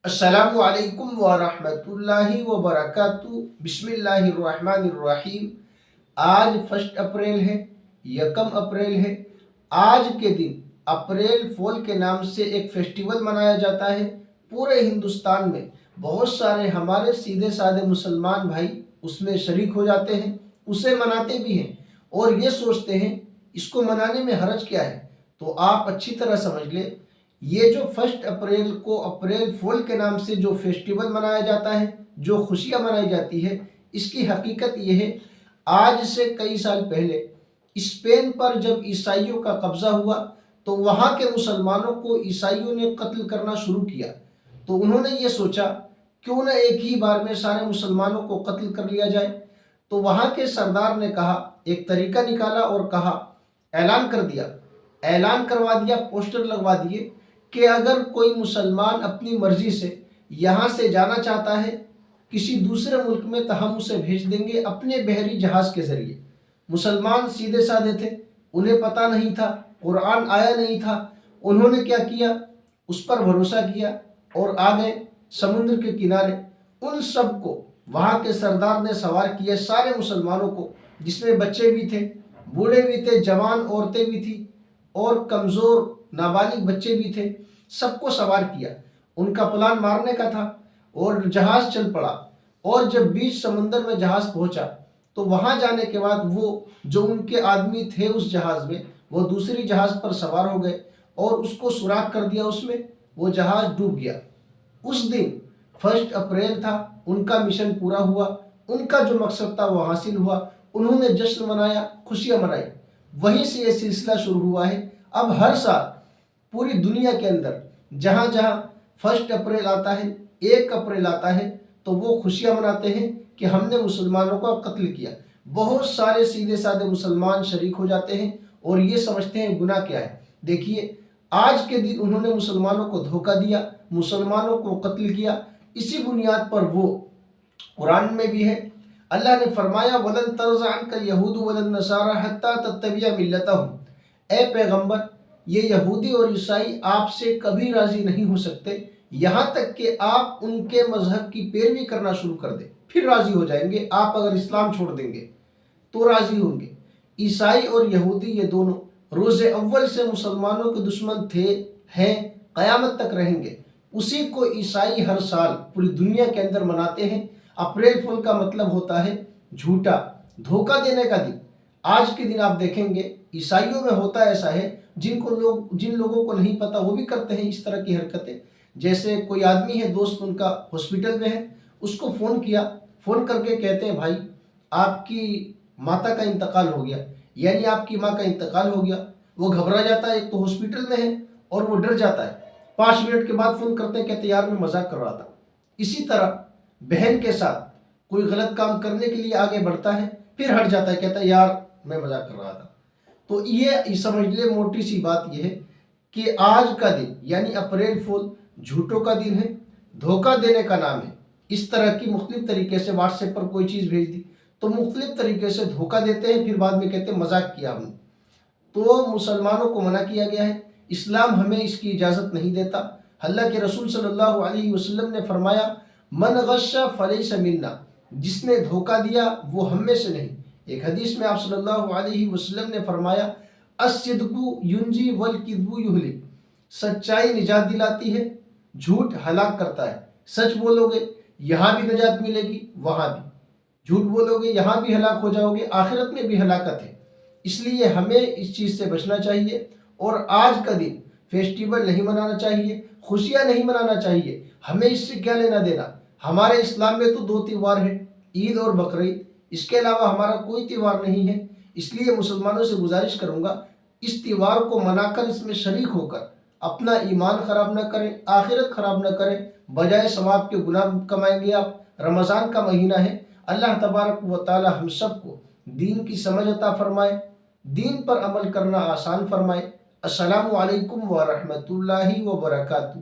السلام علیکم ورحمۃ اللہ وبرکاتہ۔ بسم اللہ الرحمن الرحیم۔ آج 1 اپریل ہے، 1 اپریل ہے۔ آج کے دن اپریل فول کے نام سے ایک فیسٹیول منایا جاتا ہے۔ پورے ہندوستان میں بہت سارے ہمارے سیدھے سادے مسلمان بھائی اس میں شریک ہو جاتے ہیں، اسے مناتے بھی ہیں اور یہ سوچتے ہیں اس کو منانے میں حرج کیا ہے۔ تو آپ اچھی طرح سمجھ لیں، یہ جو 1 اپریل کو اپریل فول کے نام سے جو فیسٹیول منایا جاتا ہے، جو خوشیاں منائی جاتی ہے، اس کی حقیقت یہ ہے، آج سے کئی سال پہلے اسپین پر جب عیسائیوں کا قبضہ ہوا تو وہاں کے مسلمانوں کو عیسائیوں نے قتل کرنا شروع کیا۔ تو انہوں نے یہ سوچا کیوں نہ ایک ہی بار میں سارے مسلمانوں کو قتل کر لیا جائے۔ تو وہاں کے سردار نے کہا، ایک طریقہ نکالا اور کہا، اعلان کر دیا، اعلان کروا دیا، پوسٹر لگوا دیے کہ اگر کوئی مسلمان اپنی مرضی سے یہاں سے جانا چاہتا ہے کسی دوسرے ملک میں تو ہم اسے بھیج دیں گے اپنے بحری جہاز کے ذریعے۔ مسلمان سیدھے سادے تھے، انہیں پتہ نہیں تھا، قرآن آیا نہیں تھا، انہوں نے کیا کیا، اس پر بھروسہ کیا اور آ گئے سمندر کے کنارے۔ ان سب کو وہاں کے سردار نے سوار کیا، سارے مسلمانوں کو، جس میں بچے بھی تھے، بوڑھے بھی تھے، جوان عورتیں بھی تھیں اور کمزور نابالغ بچے بھی تھے، سب کو سوار کیا۔ ان کا پلان مارنے کا تھا اور جہاز چل پڑا۔ اور جب بیچ سمندر میں جہاز پہنچا تو وہاں جانے کے بعد وہ جو ان کے آدمی تھے اس جہاز میں، وہ دوسری جہاز پر سوار ہو گئے اور اس کو سوراخ کر دیا، اس میں وہ جہاز ڈوب گیا۔ اس دن 1 اپریل تھا، ان کا مشن پورا ہوا، ان کا جو مقصد تھا وہ حاصل ہوا، انہوں نے جشن منایا، خوشیاں منائی۔ وہیں سے یہ سلسلہ شروع ہوا ہے۔ اب ہر سال پوری دنیا کے اندر جہاں جہاں 1 اپریل آتا ہے، 1 اپریل آتا ہے، تو وہ خوشیاں مناتے ہیں کہ ہم نے مسلمانوں کا قتل کیا۔ بہت سارے سیدھے سادے مسلمان شریک ہو جاتے ہیں اور یہ سمجھتے ہیں گناہ کیا ہے۔ دیکھیے، آج کے دن انہوں نے مسلمانوں کو دھوکہ دیا، مسلمانوں کو قتل کیا۔ اسی بنیاد پر وہ قرآن میں بھی ہے، اللہ نے فرمایا وَلَن تَرْضَ عَنْكَ الْيَهُودُ وَلَا النَّصَارَىٰ حَتَّىٰ تَتَّبِعَ مِلَّتَهُمْ۔ اے پیغمبر، یہ یہودی اور عیسائی آپ سے کبھی راضی نہیں ہو سکتے یہاں تک کہ آپ ان کے مذہب کی پیروی کرنا شروع کر دیں، پھر راضی ہو جائیں گے۔ آپ اگر اسلام چھوڑ دیں گے تو راضی ہوں گے۔ عیسائی اور یہودی یہ دونوں روز اول سے مسلمانوں کے دشمن تھے، ہیں، قیامت تک رہیں گے۔ اسی کو عیسائی ہر سال پوری دنیا کے اندر مناتے ہیں۔ اپریل فول کا مطلب ہوتا ہے جھوٹا، دھوکہ دینے کا دن۔ آج کے دن آپ دیکھیں گے عیسائیوں میں ہوتا ایسا ہے، جن لوگوں کو نہیں پتہ وہ بھی کرتے ہیں اس طرح کی حرکتیں۔ جیسے کوئی آدمی ہے، دوست ان کا ہاسپٹل میں ہے، اس کو فون کیا، فون کر کے کہتے ہیں بھائی آپ کی ماتا کا انتقال ہو گیا، یعنی آپ کی ماں کا انتقال ہو گیا۔ وہ گھبرا جاتا ہے، ایک تو ہاسپٹل میں ہے اور وہ ڈر جاتا ہے۔ 5 منٹ کے بعد فون کرتے ہیں، کہتے یار میں مذاق کر رہا تھا۔ اسی طرح بہن کے ساتھ کوئی غلط کام کرنے کے لیے آگے بڑھتا ہے، پھر ہٹ جاتا ہے، کہتا ہے یار میں مذاق کر رہا تھا۔ تو یہ سمجھ لے، موٹی سی بات یہ ہے کہ آج کا دن یعنی اپریل فول جھوٹوں کا دن ہے، دھوکہ دینے کا نام ہے۔ اس طرح کی مختلف طریقے سے واٹس ایپ پر کوئی چیز بھیج دی تو مختلف طریقے سے دھوکہ دیتے ہیں، پھر بعد میں کہتے ہیں مذاق کیا ہم نے۔ تو مسلمانوں کو منع کیا گیا ہے، اسلام ہمیں اس کی اجازت نہیں دیتا۔ اللہ کے رسول صلی اللہ علیہ وسلم نے فرمایا من غش فلیس منا، جس نے دھوکہ دیا وہ ہم میں سے نہیں۔ ایک حدیث میں آپ صلی اللہ علیہ وسلم نے فرمایا الصدق ینجی والکذب یہلک، سچائی نجات دلاتی ہے، جھوٹ ہلاک کرتا ہے۔ سچ بولو گے یہاں بھی نجات ملے گی، وہاں بھی جھوٹ بولو گے یہاں بھی ہلاک ہو جاؤ گے، آخرت میں بھی ہلاکت ہے۔ اس لیے ہمیں اس چیز سے بچنا چاہیے اور آج کا دن فیسٹیول نہیں منانا چاہیے، خوشیاں نہیں منانا چاہیے۔ ہمیں اس سے کیا لینا دینا؟ ہمارے اسلام میں تو 2 تہوار ہیں، عید اور بقرعید، اس کے علاوہ ہمارا کوئی تہوار نہیں ہے۔ اس لیے مسلمانوں سے گزارش کروں گا اس تہوار کو منا کر اس میں شریک ہو کر اپنا ایمان خراب نہ کریں، آخرت خراب نہ کریں، بجائے ثواب کے گناہ کمائیں گے آپ۔ رمضان کا مہینہ ہے، اللہ تبارک و تعالی ہم سب کو دین کی سمجھ عطا فرمائے، دین پر عمل کرنا آسان فرمائے۔ السلام علیکم ورحمۃ اللہ وبرکاتہ۔